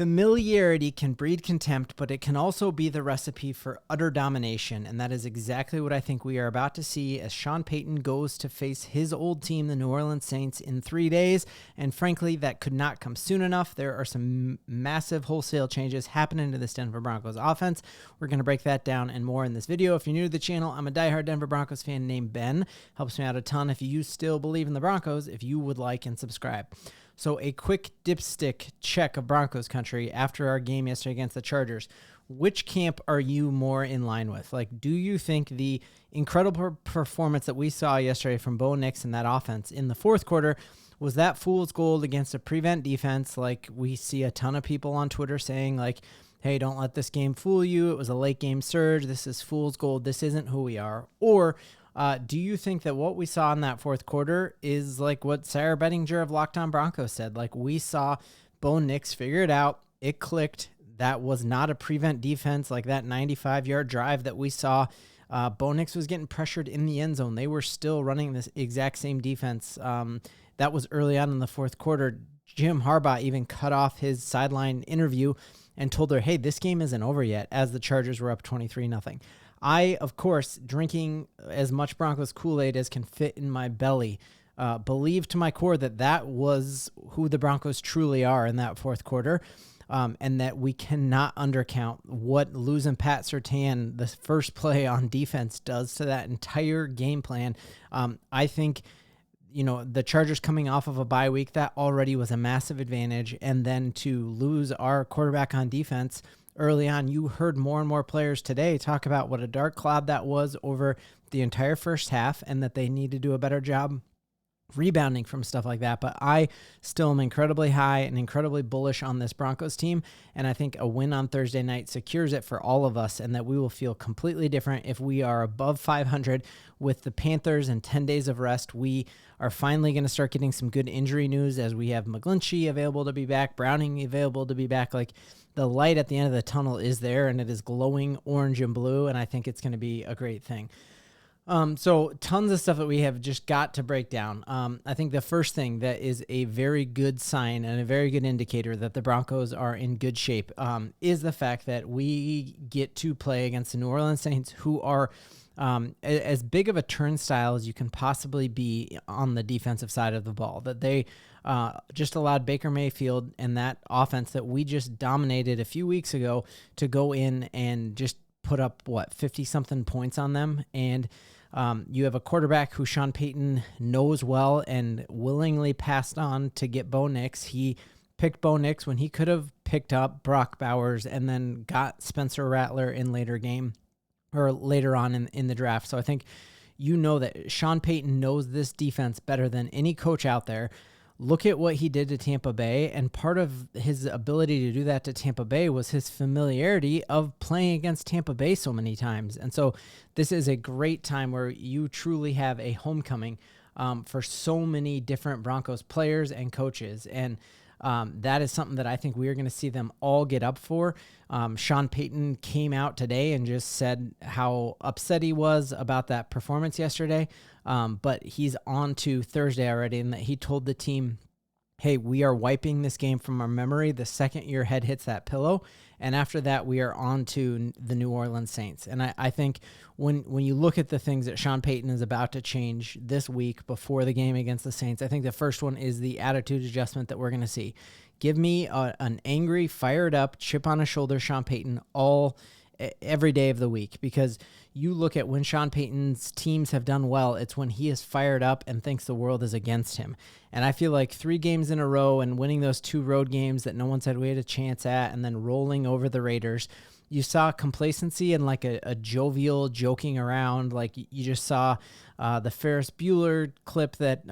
Familiarity can breed contempt, but it can also be the recipe for utter domination, and that is exactly what I think we are about to see as Sean Payton goes to face his old team, the New Orleans Saints, in 3 days, and frankly, that could not come soon enough. There are some massive wholesale changes happening to this Denver Broncos offense. We're going to break that down and more in this video. If you're new to the channel, I'm a diehard Denver Broncos fan named Ben. Helps me out a ton if you still believe in the Broncos, if you would like and subscribe. So a quick dipstick check of Broncos Country after our game yesterday against the Chargers. Which camp are you more in line with? Like, do you think the incredible performance that we saw yesterday from Bo Nix in that offense in the fourth quarter, was that fool's gold against a prevent defense? Like, we see a ton of people on Twitter saying, like, hey, don't let this game fool you. It was a late game surge. This is fool's gold. This isn't who we are. Or do you think that what we saw in that fourth quarter is like what Sarah Bettinger of Locked On Broncos said? Like, we saw Bo Nix figure it out. It clicked. That was not a prevent defense like that 95-yard drive that we saw. Bo Nix was getting pressured in the end zone. They were still running this exact same defense. That was early on in the fourth quarter. Jim Harbaugh even cut off his sideline interview and told her, hey, this game isn't over yet, as the Chargers were up 23-0. I, of course, drinking as much Broncos Kool-Aid as can fit in my belly, believe to my core that that was who the Broncos truly are in that fourth quarter, and that we cannot undercount what losing Pat Surtain, the first play on defense, does to that entire game plan. I think, you know, the Chargers coming off of a bye week, that already was a massive advantage, and then to lose our quarterback on defense early on, you heard more and more players today talk about what a dark cloud that was over the entire first half and that they need to do a better job rebounding from stuff like that. But I still am incredibly high and incredibly bullish on this Broncos team, and I think a win on Thursday night secures it for all of us, and that we will feel completely different if we are above 500 with the Panthers and 10 days of rest. We are finally going to start getting some good injury news as we have McGlinchey available to be back, Browning available to be back. Like, the light at the end of the tunnel is there, and it is glowing orange and blue, and I think it's going to be a great thing. So tons of stuff that we have just got to break down. I think the first thing that is a very good sign and a very good indicator that the Broncos are in good shape is the fact that we get to play against the New Orleans Saints, who are as big of a turnstile as you can possibly be on the defensive side of the ball. That they just allowed Baker Mayfield and that offense that we just dominated a few weeks ago to go in and just put up, 50-something points on them. And you have a quarterback who Sean Payton knows well and willingly passed on to get Bo Nix. He picked Bo Nix when he could have picked up Brock Bowers and then got Spencer Rattler in later on in the draft. So I think you know that Sean Payton knows this defense better than any coach out there. Look at what he did to Tampa Bay, and part of his ability to do that to Tampa Bay was his familiarity of playing against Tampa Bay so many times. And so this is a great time where you truly have a homecoming for so many different Broncos players and coaches. And that is something that I think we are going to see them all get up for. Sean Payton came out today and just said how upset he was about that performance yesterday. But he's on to Thursday already, and that he told the team, hey, we are wiping this game from our memory the second your head hits that pillow. And after that, we are on to the New Orleans Saints. And I think when you look at the things that Sean Payton is about to change this week before the game against the Saints, I think the first one is the attitude adjustment that we're going to see. Give me an angry, fired up, chip on his shoulder Sean Payton every day of the week, because you look at when Sean Payton's teams have done well, it's when he is fired up and thinks the world is against him. And I feel like 3 games in a row and winning those 2 road games that no one said we had a chance at, and then rolling over the Raiders, you saw complacency and like a jovial joking around. Like you just saw the Ferris Bueller clip that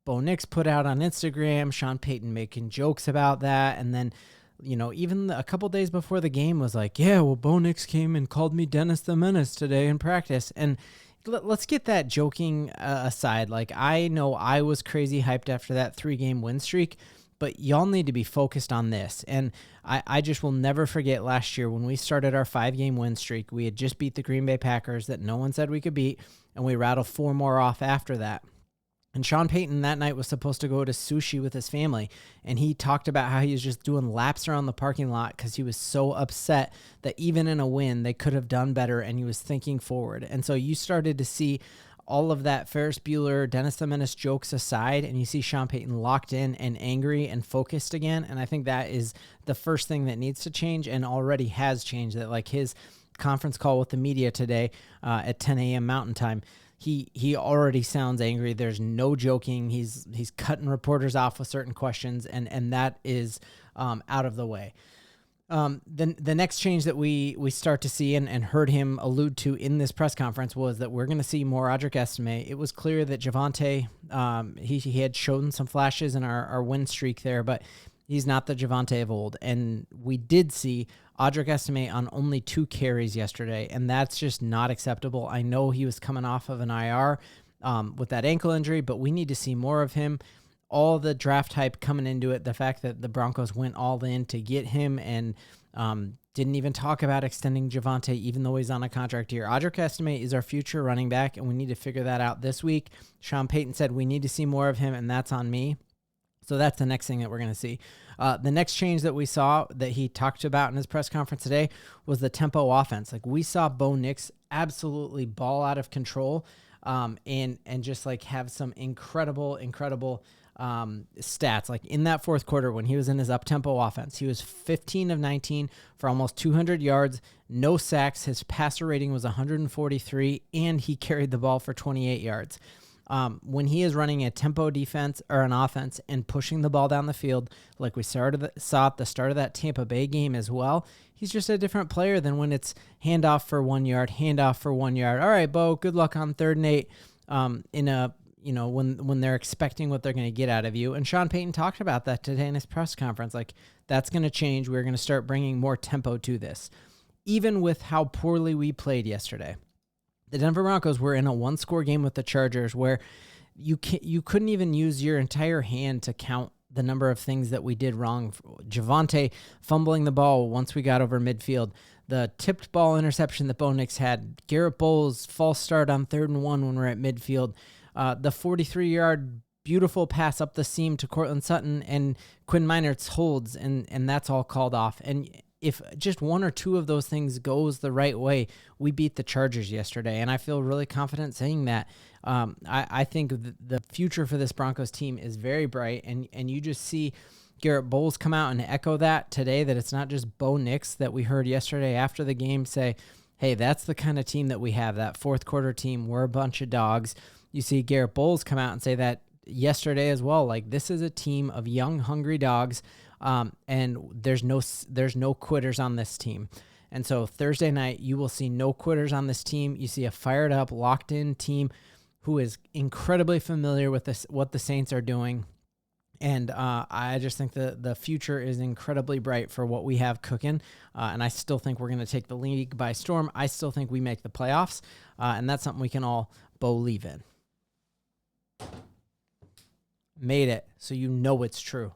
Bo Nix put out on Instagram, Sean Payton making jokes about that. And then, you know, even a couple days before the game was like, yeah, well, Bo Nix came and called me Dennis the Menace today in practice. And let's get that joking aside. Like, I know I was crazy hyped after that 3-game win streak, but y'all need to be focused on this. And I just will never forget last year when we started our 5-game win streak. We had just beat the Green Bay Packers that no one said we could beat, and we rattled 4 more off after that. And Sean Payton that night was supposed to go to sushi with his family. And he talked about how he was just doing laps around the parking lot because he was so upset that even in a win, they could have done better. And he was thinking forward. And so you started to see all of that Ferris Bueller, Dennis the Menace jokes aside, and you see Sean Payton locked in and angry and focused again. And I think that is the first thing that needs to change and already has changed. That like his conference call with the media today at 10 a.m. Mountain Time, he already sounds angry. There's no joking. He's cutting reporters off with certain questions, and that is out of the way. The next change that we start to see and heard him allude to in this press conference was that we're going to see more Audric Estime. It was clear that Javonte, he had shown some flashes in our win streak there, but he's not the Javonte of old. And we did see Audric Estime on only 2 carries yesterday, and that's just not acceptable. I know he was coming off of an IR with that ankle injury, but we need to see more of him. All the draft hype coming into it, the fact that the Broncos went all in to get him and didn't even talk about extending Javonte, even though he's on a contract here. Audric Estime is our future running back, and we need to figure that out this week. Sean Payton said we need to see more of him, and that's on me. So that's the next thing that we're going to see. The next change that we saw that he talked about in his press conference today was the tempo offense. Like we saw Bo Nix absolutely ball out of control and just like have some incredible stats. Like in that fourth quarter when he was in his up-tempo offense, he was 15 of 19 for almost 200 yards, no sacks. His passer rating was 143, and he carried the ball for 28 yards. When he is running a tempo defense or an offense and pushing the ball down the field, like we saw at the start of that Tampa Bay game as well, he's just a different player than when it's handoff for 1 yard, handoff for 1 yard. All right, Bo, good luck on 3rd and 8 when they're expecting what they're going to get out of you. And Sean Payton talked about that today in his press conference. Like, that's going to change. We're going to start bringing more tempo to this. Even with how poorly we played yesterday, the Denver Broncos were in a 1-score game with the Chargers where you couldn't even use your entire hand to count the number of things that we did wrong. Javonte fumbling the ball once we got over midfield, the tipped ball interception that Bo Nix had, Garrett Bowles' false start on 3rd and 1 when we're at midfield, the 43-yard beautiful pass up the seam to Cortland Sutton, and Quinn Meinert's holds, and that's all called off. And if just 1 or 2 of those things goes the right way, we beat the Chargers yesterday, and I feel really confident saying that. I think the future for this Broncos team is very bright, and you just see Garrett Bowles come out and echo that today, that it's not just Bo Nix that we heard yesterday after the game say, hey, that's the kind of team that we have, that fourth quarter team. We're a bunch of dogs. You see Garrett Bowles come out and say that yesterday as well. Like, this is a team of young, hungry dogs, and there's no quitters on this team. And so Thursday night, you will see no quitters on this team. You see a fired up, locked in team who is incredibly familiar with what the Saints are doing. And I just think the future is incredibly bright for what we have cooking. And I still think we're going to take the league by storm. I still think we make the playoffs. And that's something we can all believe in. Made it, so you know it's true.